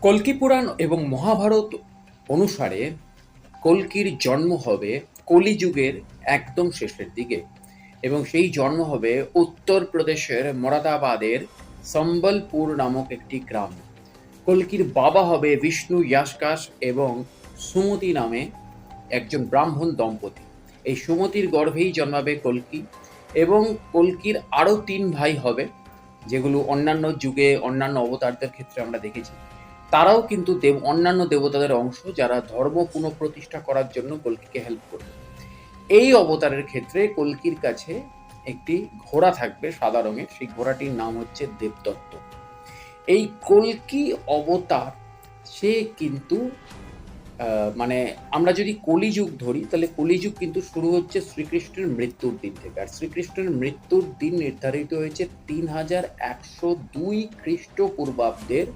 কল্কি পুরাণ এবং মহাভারত অনুসারে কল্কির জন্ম হবে কলিযুগের একদম শেষের দিকে এবং সেই জন্ম হবে উত্তরপ্রদেশের মোরাদাবাদের সম্বলপুর নামক একটি গ্রাম। কল্কির বাবা হবে বিষ্ণু ইয়াসকাস এবং সুমতি নামে একজন ব্রাহ্মণ দম্পতি। এই সুমতির গর্ভেই জন্মাবে কল্কি এবং কল্কির আরও ৩ ভাই হবে, যেগুলো অন্যান্য যুগে অন্যান্য অবতারদের ক্ষেত্রে আমরা দেখেছি। তারাও কিন্তু অন্যান্য দেবতাদের অংশ, যারা ধর্ম পুনঃপ্রতিষ্ঠা করার জন্য কল্কিকে হেল্প করবে। এই অবতারের ক্ষেত্রে কল্কির কাছে একটি ঘোড়া থাকবে সাদা রঙের, সেই ঘোড়াটির নাম হচ্ছে দেবদত্ত। এই কল্কি অবতার সে কিন্তু মানে আমরা যদি কলিযুগ ধরি তাহলে কলিযুগ কিন্তু শুরু হচ্ছে শ্রীকৃষ্ণের মৃত্যুর দিন থেকে, আর শ্রীকৃষ্ণের মৃত্যুর দিন নির্ধারিত হয়েছে 3102 খ্রিস্টপূর্বাব্দের